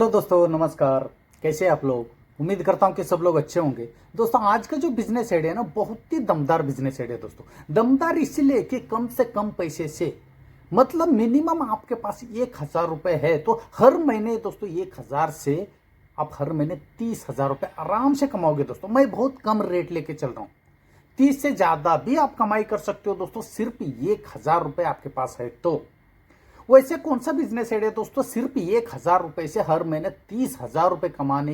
Hello दोस्तों, नमस्कार। कैसे आप लोग? उम्मीद करता हूं कि सब लोग अच्छे होंगे। दोस्तों, आज का जो बिजनेस आइडिया है ना, बहुत ही दमदार बिजनेस आइडिया है दोस्तों। दमदार इसलिए कि कम से कम पैसे से, मतलब मिनिमम आपके पास 1,000 रुपए है तो हर महीने दोस्तों 1,000 से आप हर महीने 30,000 रुपए आराम से कमाओगे दोस्तों। मैं बहुत कम रेट लेके चल रहा हूँ। 30 से ज्यादा भी आप कमाई कर सकते हो दोस्तों, सिर्फ 1,000 रुपए आपके पास है तो। वैसे कौन सा बिजनेस आइडिया दोस्तों सिर्फ 1,000 रुपए से हर महीने 30,000 रुपए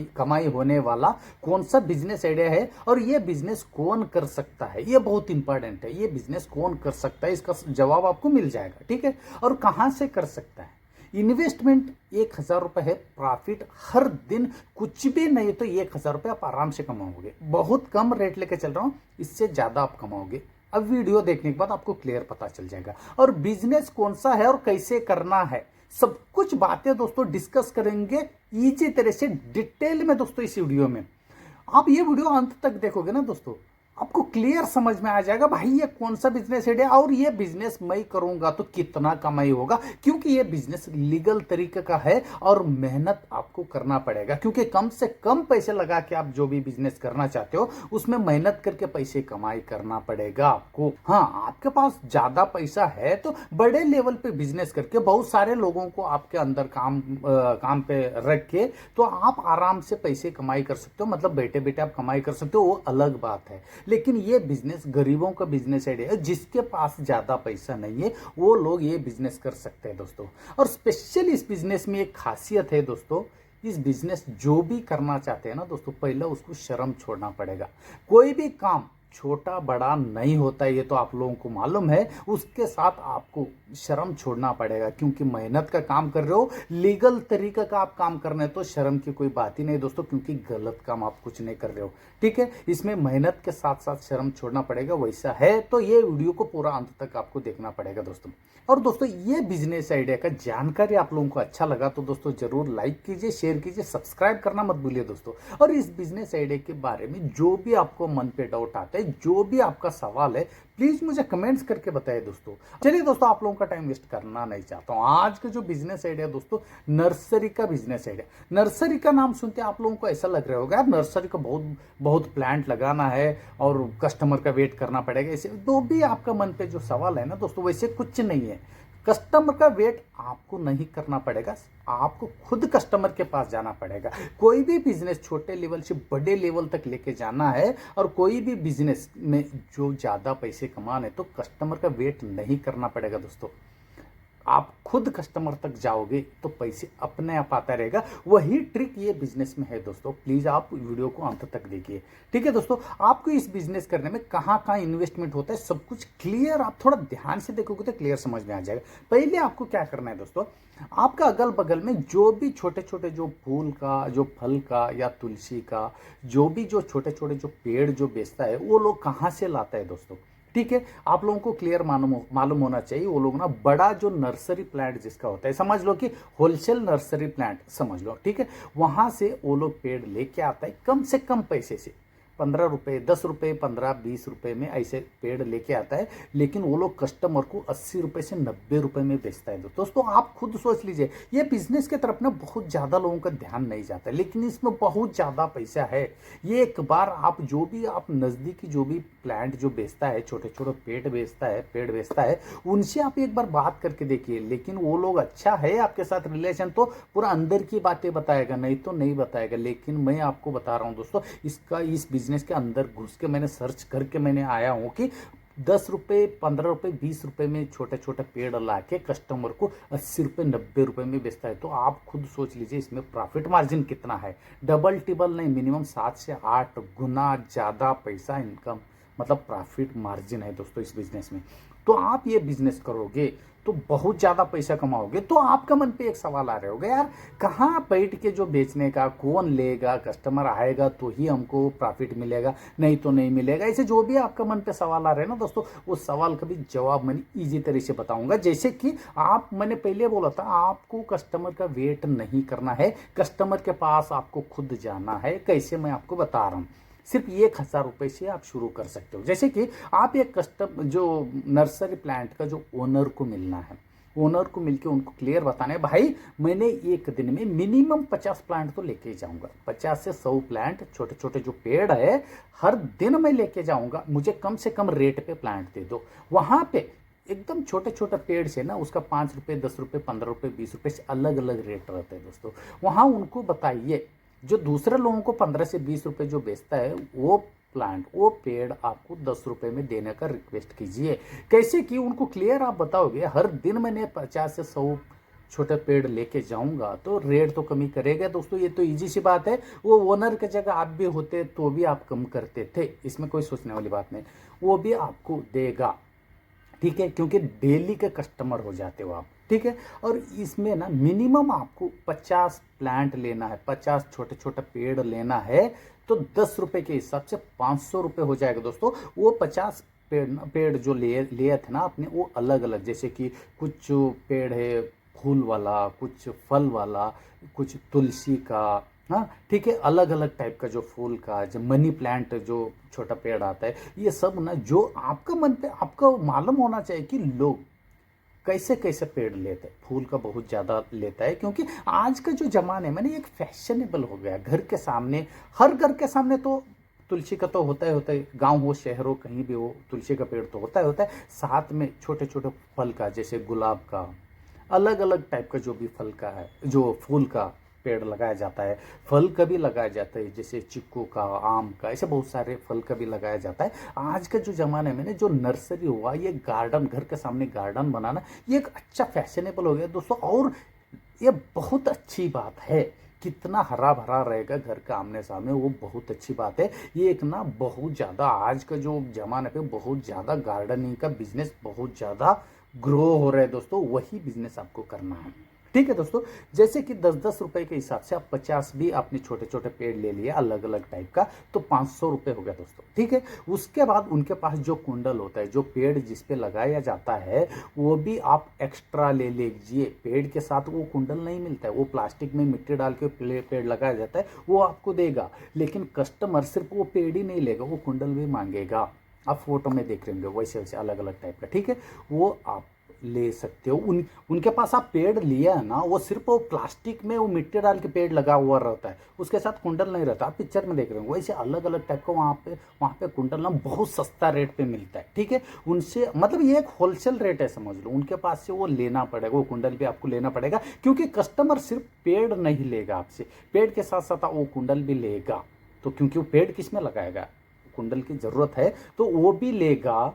कमाई होने वाला कौन सा बिजनेस आइडिया है, और ये बिजनेस कौन कर सकता है? ये बहुत इंपॉर्टेंट है। ये बिजनेस कौन कर सकता है, इसका जवाब आपको मिल जाएगा, ठीक है। और कहां से कर सकता है? इन्वेस्टमेंट 1,000 रुपए है, प्रॉफिट हर दिन कुछ भी नहीं तो 1,000 रुपए आप आराम से कमाओगे। बहुत कम रेट लेके चल रहा हूं, इससे ज्यादा आप कमाओगे। अब वीडियो देखने के बाद आपको क्लियर पता चल जाएगा। और बिजनेस कौन सा है और कैसे करना है, सब कुछ बातें दोस्तों डिस्कस करेंगे इजी तरह से, डिटेल में दोस्तों। इस वीडियो में आप ये वीडियो अंत तक देखोगे ना दोस्तों, आपको क्लियर समझ में आ जाएगा भाई ये कौन सा बिजनेस आइडिया, और ये बिजनेस मैं करूंगा तो कितना कमाई होगा। क्योंकि ये बिजनेस लीगल तरीके का है और मेहनत आपको करना पड़ेगा, क्योंकि कम से कम पैसे लगा के आप जो भी बिजनेस करना चाहते हो उसमें मेहनत करके पैसे कमाई करना पड़ेगा आपको। हाँ, आपके पास ज्यादा पैसा है तो बड़े लेवल पे बिजनेस करके बहुत सारे लोगों को आपके अंदर काम पे रख के तो आप आराम से पैसे कमाई कर सकते हो, मतलब बैठे बैठे आप कमाई कर सकते हो, वो अलग बात है। लेकिन ये बिजनेस गरीबों का बिजनेस आइडिया है। जिसके पास ज्यादा पैसा नहीं है वो लोग ये बिजनेस कर सकते हैं दोस्तों। और स्पेशल इस बिजनेस में एक खासियत है दोस्तों, इस बिजनेस जो भी करना चाहते हैं ना दोस्तों, पहले उसको शर्म छोड़ना पड़ेगा। कोई भी काम छोटा बड़ा नहीं होता है, ये तो आप लोगों को मालूम है। उसके साथ आपको शर्म छोड़ना पड़ेगा, क्योंकि मेहनत का काम कर रहे हो, लीगल तरीके का आप काम कर रहे हैं, तो शर्म की कोई बात ही नहीं दोस्तों, क्योंकि गलत काम आप कुछ नहीं कर रहे हो, ठीक है। इसमें मेहनत के साथ साथ शर्म छोड़ना पड़ेगा। वैसा है तो ये वीडियो को पूरा अंत तक आपको देखना पड़ेगा दोस्तों। और दोस्तों, ये बिजनेस आइडिया का जानकारी आप लोगों को अच्छा लगा तो दोस्तों जरूर लाइक कीजिए, शेयर कीजिए, सब्सक्राइब करना मत भूलिए दोस्तों। और इस बिजनेस आइडिया के बारे में जो भी आपको मन पे डाउट आता है, जो भी आपका सवाल है, प्लीज मुझे कमेंट्स करके बताइए दोस्तों। चलिए दोस्तों, आप लोगों का टाइम वेस्ट करना नहीं चाहता हूं। आज का जो बिजनेस आइडिया दोस्तों, नर्सरी का बिजनेस आइडिया। नर्सरी का नाम सुनते आप लोगों को ऐसा लग रहा होगा यार, नर्सरी का बहुत बहुत प्लांट लगाना है और कस्टमर का वेट करना पड़ेगा। ऐसे जो भी आपका मन पे जो सवाल है ना दोस्तों, वैसे कुछ नहीं है। कस्टमर का वेट आपको नहीं करना पड़ेगा, आपको खुद कस्टमर के पास जाना पड़ेगा। कोई भी बिजनेस छोटे लेवल से बड़े लेवल तक लेके जाना है, और कोई भी बिजनेस में जो ज्यादा पैसे कमाने तो कस्टमर का वेट नहीं करना पड़ेगा दोस्तों। आप खुद कस्टमर तक जाओगे तो पैसे अपने आप आता रहेगा। वही ट्रिक ये बिजनेस में है दोस्तों। प्लीज आप वीडियो को अंत तक देखिए, ठीक है दोस्तों। आपको इस बिजनेस करने में कहाँ कहाँ इन्वेस्टमेंट होता है सब कुछ क्लियर, आप थोड़ा ध्यान से देखोगे तो क्लियर समझ में आ जाएगा। पहले आपको क्या करना है दोस्तों, आपका अगल बगल में जो भी छोटे छोटे जो फूल का, जो फल का या तुलसी का, जो भी जो छोटे छोटे जो पेड़ जो बेचता है, वो लोग कहाँ से लाता है दोस्तों, ठीक है। आप लोगों को क्लियर मालूम होना चाहिए। वो लोग ना बड़ा जो नर्सरी प्लांट जिसका होता है, समझ लो कि होलसेल नर्सरी प्लांट समझ लो, ठीक है। वहां से वो लोग पेड़ लेके आता है कम से कम पैसे से, 15 रुपए, 10 रुपए, 15-20 रुपए में ऐसे पेड़ लेके आता है। लेकिन वो लोग कस्टमर को 80 रुपए से 90 रुपए में बेचता है दोस्तों। आप खुद सोच लीजिए, ये बिजनेस की तरफ ना बहुत ज्यादा लोगों का ध्यान नहीं जाता है, लेकिन इसमें बहुत ज्यादा पैसा है। ये एक बार आप जो भी आप नजदीकी जो भी प्लांट जो बेचता है, छोटे छोटे पेड़ बेचता है, उनसे आप एक बार बात करके देखिए। लेकिन वो लोग अच्छा है आपके साथ रिलेशन तो पूरा अंदर की बातें बताएगा, नहीं तो नहीं बताएगा। लेकिन मैं आपको बता रहा हूं दोस्तों, इस बिजनेस के अंदर घुस के मैंने सर्च करके मैंने आया हूं कि 10 रुपए, 15 रुपए, 20 रुपए में छोटे छोटे पेड़ ला के कस्टमर को 80 रुपए, 90 रुपए में बेचता है। तो आप खुद सोच लीजिए इसमें प्रॉफिट मार्जिन कितना है। डबल टिबल नहीं, मिनिमम 7 से 8 गुना ज्यादा पैसा इनकम, मतलब प्रॉफिट मार्जिन है दोस्तों इस बिजनेस में। तो आप ये बिजनेस करोगे तो बहुत ज्यादा पैसा कमाओगे। तो आपका मन पे एक सवाल आ रहा होगा, यार कहाँ बैठ के जो बेचने का, कौन लेगा, कस्टमर आएगा तो ही हमको प्रॉफिट मिलेगा, नहीं तो नहीं मिलेगा। ऐसे जो भी आपका मन पे सवाल आ रहे हैं ना दोस्तों, वो सवाल का भी जवाब मैंने इजी तरह से बताऊंगा। जैसे कि मैंने पहले बोला था, आपको कस्टमर का वेट नहीं करना है, कस्टमर के पास आपको खुद जाना है। कैसे, मैं आपको बता रहा हूँ। सिर्फ 1,000 रुपए से आप शुरू कर सकते हो। जैसे कि आप एक जो नर्सरी प्लांट का जो ओनर को मिलना है, ओनर को मिलके उनको क्लियर बताना है, भाई मैंने एक दिन में मिनिमम 50 प्लांट तो लेके ही जाऊंगा, 50 से 100 प्लांट छोटे छोटे जो पेड़ है हर दिन मैं लेके जाऊंगा, मुझे कम से कम रेट पे प्लांट दे दो। वहां पे एकदम छोटे छोटे पेड़ से ना उसका 5 रुपये, 10 रुपये, 15 रुपये, 20 रुपये से अलग अलग रेट रहते हैं दोस्तों। वहाँ उनको बताइए, जो दूसरे लोगों को 15 से 20 रुपये जो बेचता है वो प्लांट, वो पेड़ आपको 10 रुपये में देने का रिक्वेस्ट कीजिए। कैसे कि उनको क्लियर आप बताओगे, हर दिन मैंने 50 से 100 छोटे पेड़ लेके जाऊंगा तो रेट तो कमी करेगा दोस्तों। ये तो इजी सी बात है। वो ओनर की जगह आप भी होते तो भी आप कम करते थे, इसमें कोई सोचने वाली बात नहीं, वो भी आपको देगा, ठीक है, क्योंकि डेली के कस्टमर हो जाते हो आप, ठीक है। और इसमें ना मिनिमम आपको 50 प्लांट लेना है, 50 छोटे छोटे पेड़ लेना है, तो 10 रुपये के हिसाब से 500 रुपये हो जाएगा दोस्तों। वो 50 पेड़ जो लिए थे ना आपने, वो अलग अलग, जैसे कि कुछ पेड़ है फूल वाला, कुछ फल वाला, कुछ तुलसी का, हाँ ठीक है, अलग अलग टाइप का जो फूल का, जो मनी प्लांट जो छोटा पेड़ आता है, ये सब ना जो आपका मन पे आपको मालूम होना चाहिए कि लोग कैसे कैसे पेड़ लेते हैं। फूल का बहुत ज़्यादा लेता है, क्योंकि आज का जो जमाना है मैंने एक फैशनेबल हो गया। घर के सामने, हर घर के सामने तो तुलसी का तो होता है, गांव हो शहर हो कहीं भी हो, तुलसी का पेड़ तो होता है। साथ में छोटे छोटे फल का, जैसे गुलाब का, अलग अलग टाइप का जो भी फल का है, जो फूल का पेड़ लगाया जाता है, फल का भी लगाया जाता है, जैसे चिक्कू का, आम का, ऐसे बहुत सारे फल का भी लगाया जाता है। आज के जो ज़माने में ना जो नर्सरी हुआ, ये गार्डन, घर के सामने गार्डन बनाना, ये एक अच्छा फैशनेबल हो गया दोस्तों। और ये बहुत अच्छी बात है, कितना हरा भरा रहेगा घर के आमने सामने, वो बहुत अच्छी बात है। ये एक ना बहुत ज़्यादा आज का जो ज़माने पे बहुत ज़्यादा गार्डनिंग का बिजनेस बहुत ज़्यादा ग्रो हो रहा है दोस्तों, वही बिजनेस आपको करना है, ठीक है दोस्तों। जैसे कि 10-10 रुपए के हिसाब से आप 50 भी आपने छोटे छोटे पेड़ ले लिए अलग अलग टाइप का, तो 500 रुपये हो गया दोस्तों, ठीक है। उसके बाद उनके पास जो कुंडल होता है, जो पेड़ जिस पे लगाया जाता है, वो भी आप एक्स्ट्रा ले लीजिए। पेड़ के साथ वो कुंडल नहीं मिलता है, वो प्लास्टिक में मिट्टी डाल के पेड़ लगाया जाता है, वो आपको देगा। लेकिन कस्टमर सिर्फ वो पेड़ ही नहीं लेगा, वो कुंडल भी मांगेगा। आप फोटो में देख रहे होंगे वैसे वैसे अलग अलग टाइप का, ठीक है, वो आप ले सकते हो। उनके पास आप पेड़ लिया है ना, वो सिर्फ वो प्लास्टिक में वो मिट्टी डाल के पेड़ लगा हुआ रहता है, उसके साथ कुंडल नहीं रहता। आप पिक्चर में देख रहे हो वैसे अलग अलग टाइप का वहाँ पे कुंडल ना बहुत सस्ता रेट पे मिलता है, ठीक है। उनसे मतलब ये एक होलसेल रेट है समझ लो, उनके पास से वो लेना पड़ेगा, वो कुंडल भी आपको लेना पड़ेगा, क्योंकि कस्टमर सिर्फ पेड़ नहीं लेगा आपसे, पेड़ के साथ साथ वो कुंडल भी लेगा। तो क्योंकि वो पेड़ किस में लगाएगा, कुंडल की जरूरत है, तो वो भी लेगा,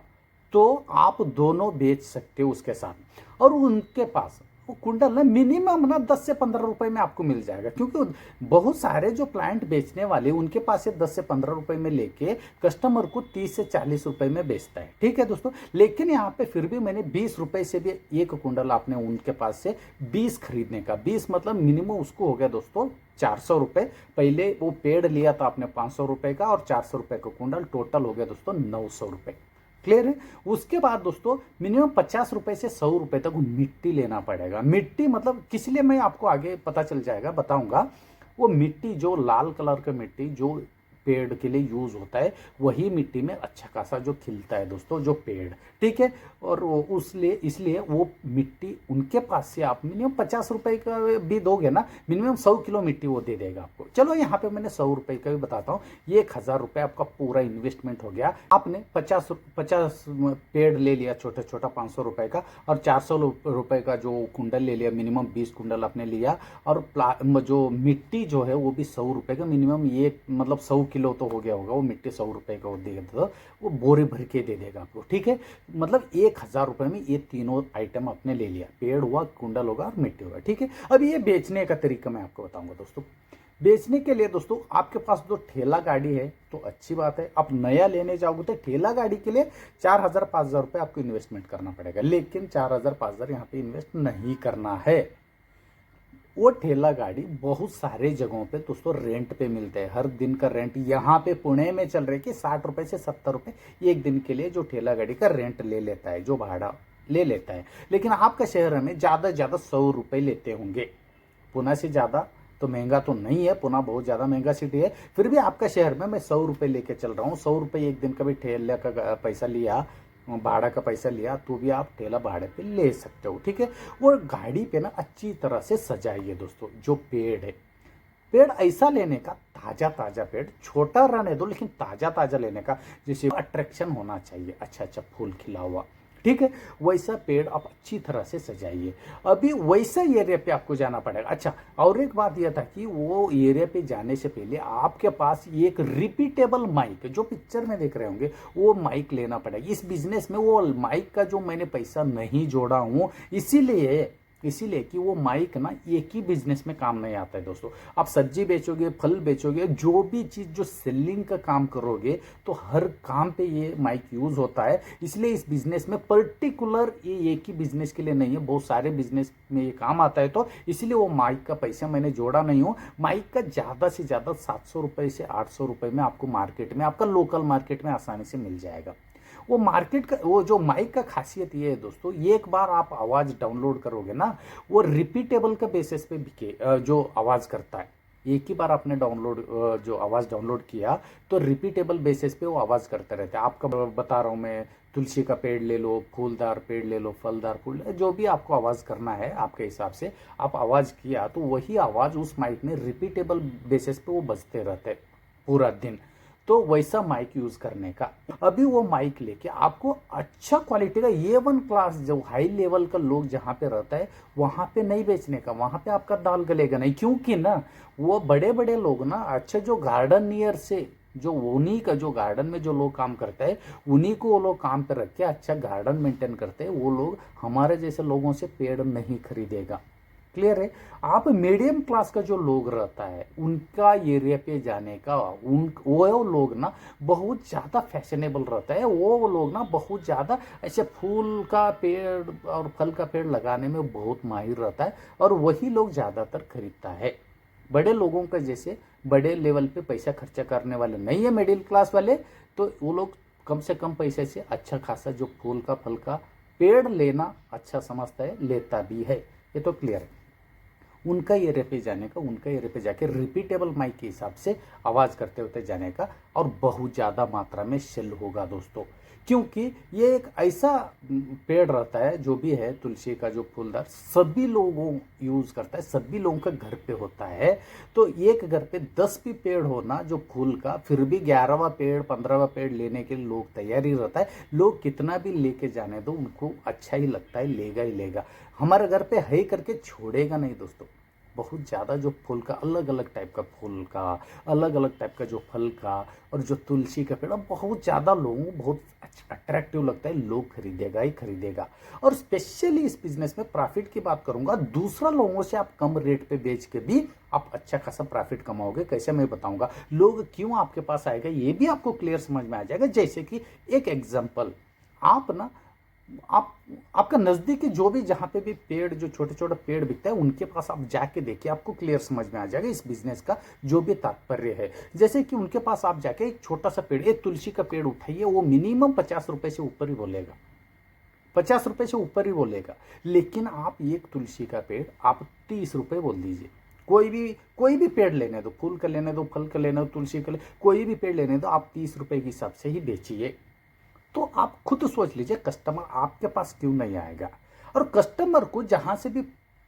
तो आप दोनों बेच सकते हो उसके साथ। और उनके पास वो कुंडल ना मिनिमम ना 10 से 15 रुपए में आपको मिल जाएगा, क्योंकि बहुत सारे जो प्लांट बेचने वाले उनके पास से 10 से 15 रुपए में लेके कस्टमर को 30 से 40 रुपए में बेचता है, ठीक है दोस्तों। लेकिन यहाँ पे फिर भी मैंने 20 रुपए से भी एक कुंडल आपने उनके पास से 20 खरीदने का, 20 मतलब मिनिमम उसको हो गया दोस्तों 400 रुपये। पहले वो पेड़ लिया था आपने 500 रुपये का, और 400 रुपये का कुंडल, टोटल हो गया दोस्तों 900 रुपये, क्लियर है। उसके बाद दोस्तों मिनिमम 50 रुपए से 100 रुपए तक मिट्टी लेना पड़ेगा। मिट्टी मतलब किस लिए, मैं आपको आगे पता चल जाएगा, बताऊंगा। वो मिट्टी जो लाल कलर का मिट्टी जो पेड़ के लिए यूज होता है, वही मिट्टी में अच्छा खासा जो खिलता है दोस्तों, जो पेड़, ठीक है। और इसलिए वो मिट्टी उनके पास से आप मिनिमम 50 रुपए का भी दोगे ना, मिनिमम 100 किलो मिट्टी वो दे देगा आपको। चलो यहाँ पे मैंने 100 रुपए का भी बताता हूँ। ये 1000 रुपये आपका पूरा इन्वेस्टमेंट हो गया। आपने 50 पेड़ ले लिया छोटा छोटा 500 रुपए का, और 400 रुपए का जो कुंडल ले लिया, मिनिमम 20 कुंडल आपने लिया। और जो मिट्टी जो है वो भी 100 रुपए का मिनिमम, ये मतलब 100 किलो तो हो गया होगा वो मिट्टी, 100 रुपए का वो देगा, तो वो बोरे भर के दे देगा आपको, ठीक है। मतलब 1000 रुपये में ये तीनों आइटम आपने ले लिया, पेड़ हुआ, कुंडल होगा और मिट्टी होगा, ठीक है। अब ये बेचने का तरीका मैं आपको बताऊंगा दोस्तों। बेचने के लिए दोस्तों आपके पास जो ठेला गाड़ी है तो अच्छी बात है, आप नया लेने जाओगे तो ठेला गाड़ी के लिए 4000-5000 रुपये आपको इन्वेस्टमेंट करना पड़ेगा। लेकिन 4000-5000 यहाँ पे इन्वेस्ट नहीं करना है। वो ठेला गाड़ी बहुत सारे जगहों पे दोस्तों रेंट पे मिलते हैं। हर दिन का रेंट यहाँ पे पुणे में चल रहा है कि 60 रुपए से 70 रुपए एक दिन के लिए जो ठेला गाड़ी का रेंट ले लेता है, जो भाड़ा ले लेता है। लेकिन आपका शहर में ज़्यादा 100 रुपये लेते होंगे। पुणे से ज़्यादा तो महंगा तो नहीं है, पुणे बहुत ज़्यादा महंगा सिटी है, फिर भी आपका शहर में मैं 100 रुपये लेके चल रहा हूँ। 100 रुपये एक दिन का भी ठेले का पैसा लिया, भाड़ा का पैसा लिया तो भी आप ठेला भाड़े पे ले सकते हो, ठीक है। और गाड़ी पे ना अच्छी तरह से सजाइए दोस्तों। जो पेड़ है, पेड़ ऐसा लेने का, ताजा ताजा पेड़, छोटा रहने दो लेकिन ताजा ताजा लेने का, जैसे अट्रैक्शन होना चाहिए, अच्छा अच्छा फूल खिला हुआ, ठीक है। वैसा पेड़ आप अच्छी तरह से सजाइए। अभी वैसा एरिया पे आपको जाना पड़ेगा। अच्छा, और एक बात यह था कि वो एरिया पे जाने से पहले आपके पास एक रिपीटेबल माइक, जो पिक्चर में देख रहे होंगे, वो माइक लेना पड़ेगा। इस बिजनेस में वो माइक का जो मैंने पैसा नहीं जोड़ा हूँ, इसीलिए कि वो माइक ना एक ही बिजनेस में काम नहीं आता है दोस्तों। आप सब्जी बेचोगे, फल बेचोगे, जो भी चीज़ जो सेलिंग का काम करोगे, तो हर काम पे ये माइक यूज होता है। इसलिए इस बिजनेस में पर्टिकुलर ये एक ही बिजनेस के लिए नहीं है, बहुत सारे बिजनेस में ये काम आता है। तो इसलिए वो माइक का पैसा मैंने जोड़ा नहीं हूँ। माइक का ज़्यादा से ज़्यादा 700 रुपये से 800 रुपये में आपको मार्केट में, आपका लोकल मार्केट में आसानी से मिल जाएगा। वो मार्केट का, वो जो माइक का खासियत ये है दोस्तों, एक बार आप आवाज़ डाउनलोड करोगे ना, वो रिपीटेबल का बेसिस पे बिके, जो आवाज़ करता है, एक ही बार आपने जो आवाज़ डाउनलोड किया तो रिपीटेबल बेसिस पे वो आवाज़ करते रहते हैं। आपका बता रहा हूँ मैं, तुलसी का पेड़ ले लो, फूलदार पेड़ ले लो, फलदार फूल, जो भी आपको आवाज़ करना है आपके हिसाब से आप आवाज़ किया, तो वही आवाज़ उस माइक में रिपीटेबल बेसिस पे वो बजते रहते हैं पूरा दिन। तो वैसा माइक यूज करने का, अभी वो माइक लेके आपको अच्छा क्वालिटी का A1 क्लास, जो हाई लेवल का लोग जहाँ पे रहता है वहां पे नहीं बेचने का, वहां पे आपका दाल गलेगा नहीं। क्योंकि ना वो बड़े बड़े लोग ना, अच्छा जो गार्डन नियर से, जो उन्हीं का, जो गार्डन में जो लोग काम करते हैं, उन्हीं को वो लोग काम पे रख के अच्छा गार्डन मेंटेन करते हैं। वो लोग हमारे जैसे लोगों से पेड़ नहीं खरीदेगा। क्लियर है। आप मीडियम क्लास का जो लोग रहता है, उनका एरिया पे जाने का, वो लोग ना बहुत ज़्यादा फैशनेबल रहता है। वो लोग ना बहुत ज़्यादा ऐसे फूल का पेड़ और फल का पेड़ लगाने में बहुत माहिर रहता है, और वही लोग ज़्यादातर खरीदता है। बड़े लोगों का जैसे बड़े लेवल पे पैसा खर्चा करने वाले नहीं है मिडिल क्लास वाले, तो वो लोग कम से कम पैसे से अच्छा खासा जो फूल का फल का पेड़ लेना अच्छा समझता है, लेता भी है। ये तो क्लियर है। उनका एरिया पे जाने का, उनका एरिया पे जाके रिपीटेबल माइक के हिसाब से आवाज़ करते होते जाने का, और बहुत ज़्यादा मात्रा में सेल होगा दोस्तों। क्योंकि ये एक ऐसा पेड़ रहता है, जो भी है तुलसी का जो फूलदार, सभी लोगों यूज़ करता है, सभी लोगों का घर पे होता है। तो एक घर पे 10 भी पेड़ होना जो फूल का, फिर भी 11वां पेड़ 15वां पेड़ लेने के लिए लोग तैयार ही रहता है। लोग कितना भी लेके जाने दो, उनको अच्छा ही लगता है, लेगा ही लेगा। हमारे घर पे है करके छोड़ेगा नहीं दोस्तों। बहुत ज़्यादा जो फूल का, अलग अलग टाइप का फूल का, अलग अलग टाइप का जो फल का, और जो तुलसी का पेड़, बहुत ज़्यादा लोगों को बहुत अट्रैक्टिव लगता है, लोग खरीदेगा ही खरीदेगा। और स्पेशली इस बिजनेस में प्रॉफिट की बात करूंगा, दूसरा लोगों से आप कम रेट पे बेच के भी आप अच्छा खासा प्रॉफिट कमाओगे। कैसे मैं बताऊंगा, लोग क्यों आपके पास आएगा ये भी आपको क्लियर समझ में आ जाएगा। जैसे कि एक एग्जाम्पल, आप ना, आपका नज़दीकी जो भी, जहाँ पे भी पेड़, जो छोटे छोटे पेड़ बिकता है, उनके पास आप जाके देखिए, आपको क्लियर समझ में आ जाएगा इस बिजनेस का जो भी तात्पर्य है। जैसे कि उनके पास आप जाके एक छोटा सा पेड़, एक तुलसी का पेड़ उठाइए, वो मिनिमम 50 रुपए से ऊपर ही बोलेगा, 50 रुपए से ऊपर ही बोलेगा। लेकिन आप एक तुलसी का पेड़ आप 30 रुपए बोल दीजिए। कोई भी पेड़ लेने दो, फूल का लेने दो, फल का लेने दो, तुलसी का कोई भी पेड़ लेने दो, आप 30 रुपए के हिसाब से ही बेचिए। तो आप खुद सोच लीजिए, कस्टमर आपके पास क्यों नहीं आएगा। और कस्टमर को जहां से भी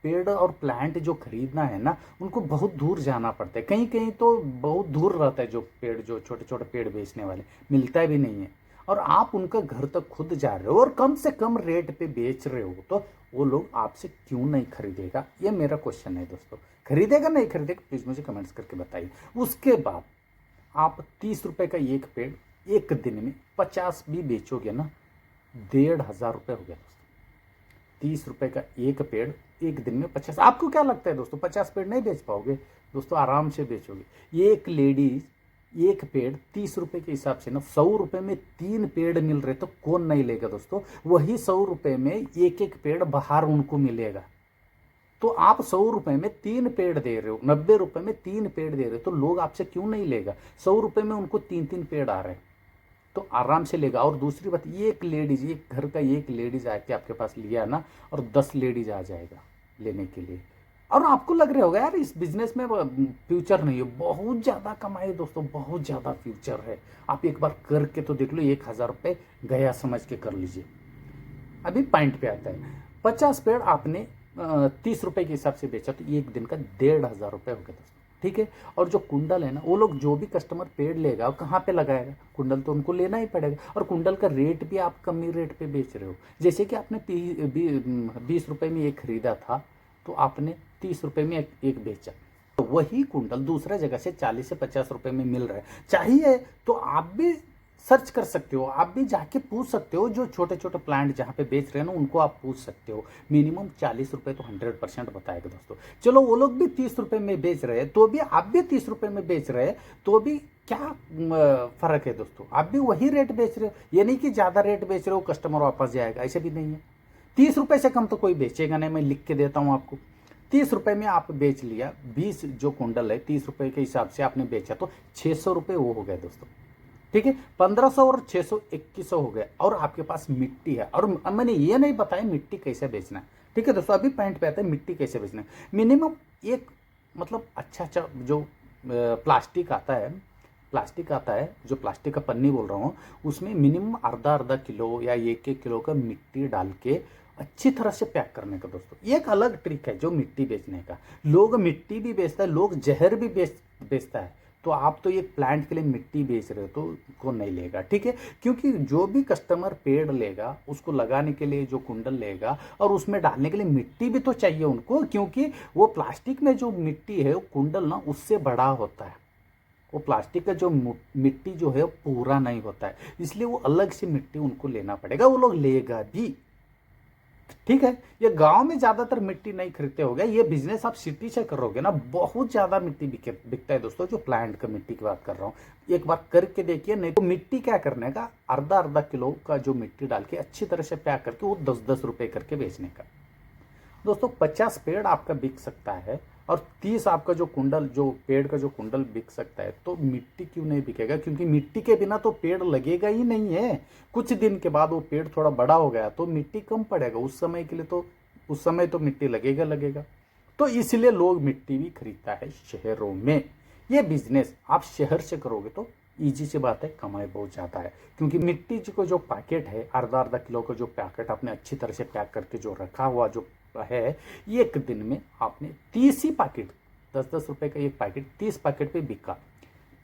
पेड़ और प्लांट जो खरीदना है ना, उनको बहुत दूर जाना पड़ता है। कहीं कहीं तो बहुत दूर रहता है, जो पेड़, जो छोटे छोटे पेड़ बेचने वाले, मिलता भी नहीं है। और आप उनका घर तक खुद जा रहे हो और कम से कम रेट पे बेच रहे हो, तो वो लोग आपसे क्यों नहीं खरीदेगा, ये मेरा क्वेश्चन है दोस्तों। खरीदेगा नहीं खरीदेगा, प्लीज मुझे कमेंट्स करके बताइए। उसके बाद आप 30 रुपए का एक पेड़ एक दिन में 50 भी बेचोगे ना, 1,500 रुपये हो गया दोस्तों। 30 रुपए का एक पेड़ एक दिन में 50, आपको क्या लगता है दोस्तों 50 पेड़ नहीं बेच पाओगे दोस्तों? आराम से बेचोगे। एक लेडीज एक पेड़ 30 रुपए के हिसाब से ना, 100 रुपए में 3 पेड़ मिल रहे, तो कौन नहीं लेगा दोस्तों? वही 100 रुपए में एक एक पेड़ बाहर उनको मिलेगा। तो आप 100 रुपए में 3 पेड़ दे रहे हो, 90 रुपए में 3 पेड़ दे रहे हो, तो लोग आपसे क्यों नहीं लेगा? 100 रुपए में उनको 3 पेड़ आ रहे हैं, तो आराम से लेगा। और दूसरी बात, एक लेडीज, एक घर का एक लेडीज आके आपके पास लिया ना, और 10 लेडीज आ जाएगा लेने के लिए, और आपको लग रहा होगा यार इस बिजनेस में फ्यूचर नहीं है, बहुत ज़्यादा कमाई है दोस्तों, बहुत ज़्यादा फ्यूचर है। आप एक बार करके तो देख लो, 1,000 रुपये गया समझ के कर लीजिए। अभी पॉइंट पे आता है, 50 पेड़ आपने 30 रुपये के हिसाब से बेचा तो एक दिन का 1,500 रुपये हो गया दोस्तों, ठीक है। और जो कुंडल है ना, वो लोग जो भी कस्टमर पेड़ लेगा वो कहाँ पे लगाएगा, कुंडल तो उनको लेना ही पड़ेगा। और कुंडल का रेट भी आप कम ही रेट पे बेच रहे हो। जैसे कि आपने 20 रुपये में एक खरीदा था तो आपने 30 रुपये में एक बेचा, तो वही कुंडल दूसरा जगह से 40 से 50 रुपये में मिल रहा है। चाहिए तो आप भी सर्च कर सकते हो, आप भी जाके पूछ सकते हो, जो छोटे छोटे प्लांट जहाँ पे बेच रहे हैं ना उनको आप पूछ सकते हो। मिनिमम 40 रुपये तो 100% बताएगा दोस्तों। चलो वो लोग भी 30 रुपये में बेच रहे हैं तो भी आप भी 30 रुपये में बेच रहे हैं तो भी क्या फर्क है दोस्तों, आप भी वही रेट बेच रहे हो। ये नहीं कि ज़्यादा रेट बेच रहे हो कस्टमर वापस जाएगा, ऐसे भी नहीं है। 30 रुपये से कम तो कोई बेचेगा नहीं, मैं लिख के देता हूँ आपको। 30 रुपये में आप बेच लिया, 20 जो कुंडल है 30 रुपये के हिसाब से आपने बेचा तो 600 रुपये वो हो गए दोस्तों, ठीक है। 1500 और 600 2100 हो गए। और आपके पास मिट्टी है, और मैंने ये नहीं बताया मिट्टी कैसे बेचना है, ठीक है दोस्तों। अभी पॉइंट पे आता है मिट्टी कैसे बेचना है। मिनिमम एक मतलब अच्छा जो प्लास्टिक आता है, जो प्लास्टिक का पन्नी बोल रहा हूँ, उसमें मिनिमम आधा किलो या 1 किलो का मिट्टी डाल के अच्छी तरह से पैक करने का दोस्तों। ये एक अलग ट्रिक है जो मिट्टी बेचने का। लोग मिट्टी भी बेचता है, लोग जहर भी बेचता है। तो आप तो एक प्लांट के लिए मिट्टी बेच रहे हो तो को नहीं लेगा, ठीक है। क्योंकि जो भी कस्टमर पेड़ लेगा उसको लगाने के लिए जो कुंडल लेगा और उसमें डालने के लिए मिट्टी भी तो चाहिए उनको, क्योंकि वो प्लास्टिक में जो मिट्टी है वो कुंडल ना उससे बड़ा होता है। वो प्लास्टिक का जो मिट्टी जो है वो पूरा नहीं होता है, इसलिए वो अलग से मिट्टी उनको लेना पड़ेगा, वो लोग लेगा भी, ठीक है। ये गांव में ज्यादातर मिट्टी नहीं खरीदते होगे, ये बिजनेस आप सिटी से करोगे ना बहुत ज्यादा मिट्टी बिकता है दोस्तों। जो प्लांट का मिट्टी की बात कर रहा हूँ, एक बार करके देखिए। नहीं तो मिट्टी क्या करने का, आधा किलो का जो मिट्टी डाल के अच्छी तरह से पैक करके वो 10-10 रुपए करके बेचने का दोस्तों। 50 पेड़ आपका बिक सकता है और 30 आपका जो कुंडल, जो पेड़ का जो कुंडल बिक सकता है, तो मिट्टी क्यों नहीं बिकेगा? क्योंकि मिट्टी के बिना तो पेड़ लगेगा ही नहीं है। कुछ दिन के बाद वो पेड़ थोड़ा बड़ा हो गया तो मिट्टी कम पड़ेगा, उस समय के लिए तो उस समय तो मिट्टी लगेगा। तो इसलिए लोग मिट्टी भी खरीदता है शहरों में। ये बिजनेस आप शहर से करोगे तो ईजी सी बात है, कमाई बहुत ज़्यादा है। क्योंकि मिट्टी को जो पैकेट है, आधा किलो का जो पैकेट आपने अच्छी तरह से पैक करके जो रखा हुआ जो है, एक दिन में आपने 30 ही पैकेट, 10-10 रुपए का एक पैकेट 30 पैकेट पे बिका।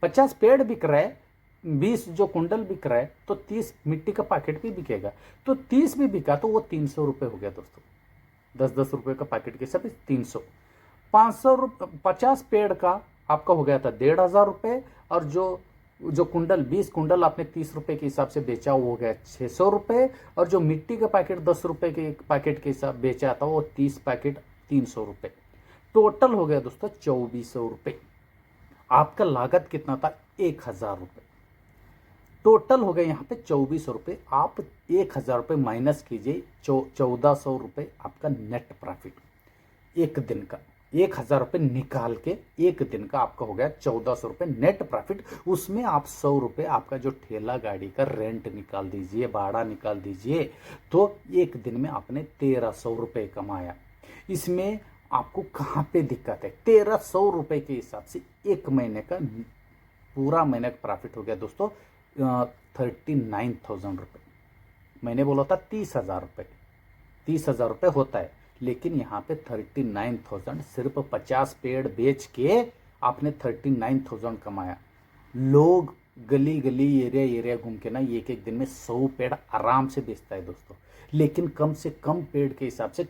50 पेड़ बिक रहा है, 20 जो कुंडल बिक रहा है, तो 30 मिट्टी का पैकेट भी बिकेगा। तो 30 भी बिका तो वो 300 रुपये हो गया दोस्तों। 10-10 रुपये का पैकेट के सब 300, 50 पेड़ का आपका हो गया था 1,500 रुपये। और जो कुंडल 20 कुंडल आपने 30 रुपए के हिसाब से बेचा वो हो गया 600 रुपये। और जो मिट्टी का पैकेट 10 रुपए के एक पैकेट के हिसाब बेचा था वो 30 पैकेट 300 रुपये। टोटल हो गया दोस्तों 2400 रुपये। आपका लागत कितना था? 1,000 रुपये। टोटल हो गए यहाँ पे 2400 रुपये। आप 1,000 रुपये माइनस कीजिए, 1400 रुपये आपका नेट प्रॉफिट एक दिन का। 1,000 रुपये निकाल के एक दिन का आपका हो गया 1400 रुपये नेट प्रॉफिट। उसमें आप 100 रुपये आपका जो ठेला गाड़ी का रेंट निकाल दीजिए, भाड़ा निकाल दीजिए, तो एक दिन में आपने 1,300 रुपये कमाया। इसमें आपको कहाँ पे दिक्कत है? 1,300 रुपये के हिसाब से एक महीने का पूरा महीने का प्रॉफिट हो गया दोस्तों 39,000 रुपये। मैंने बोला था 30,000 रुपये, 30,000 रुपये होता है, लेकिन यहाँ पे 39,000 सिर्फ 50 पेड़ बेच के आपने 39,000 कमाया। लोग गली गली एरिया घूम के ना एक एक दिन में 100 पेड़ आराम से बेचता है दोस्तों। लेकिन कम से कम पेड़ के हिसाब से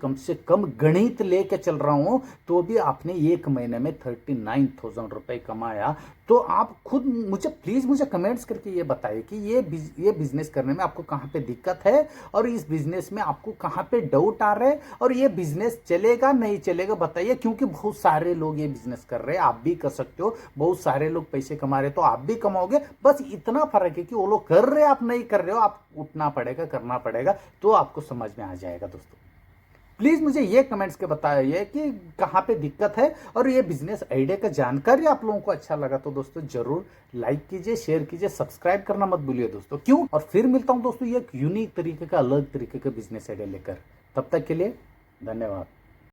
कम गणित लेके चल रहा हूं तो भी आपने एक महीने में 39,000 रुपये कमाया। तो आप खुद मुझे प्लीज मुझे कमेंट्स करके ये बताइए कि ये बिजनेस करने में आपको कहाँ पे दिक्कत है और इस बिजनेस में आपको कहाँ पे डाउट आ रहा है और ये बिजनेस चलेगा नहीं चलेगा बताइए। क्योंकि बहुत सारे लोग ये बिजनेस कर रहे हैं, आप भी कर सकते हो। बहुत सारे लोग पैसे कमा रहे हैं तो आप भी कमाओगे। बस इतना फर्क है कि वो लोग कर रहे हैं, आप नहीं कर रहे हो। आप उठना पड़ेगा, करना पड़ेगा, तो आपको समझ में आ जाएगा दोस्तों। प्लीज मुझे ये कमेंट्स के बताइए कि कहाँ पे दिक्कत है। और ये बिजनेस आइडिया का जानकारी आप लोगों को अच्छा लगा तो दोस्तों जरूर लाइक कीजिए, शेयर कीजिए, सब्सक्राइब करना मत भूलिए दोस्तों। क्यों? और फिर मिलता हूं दोस्तों एक यूनिक तरीके का, अलग तरीके का बिजनेस आइडिया लेकर। तब तक के लिए धन्यवाद।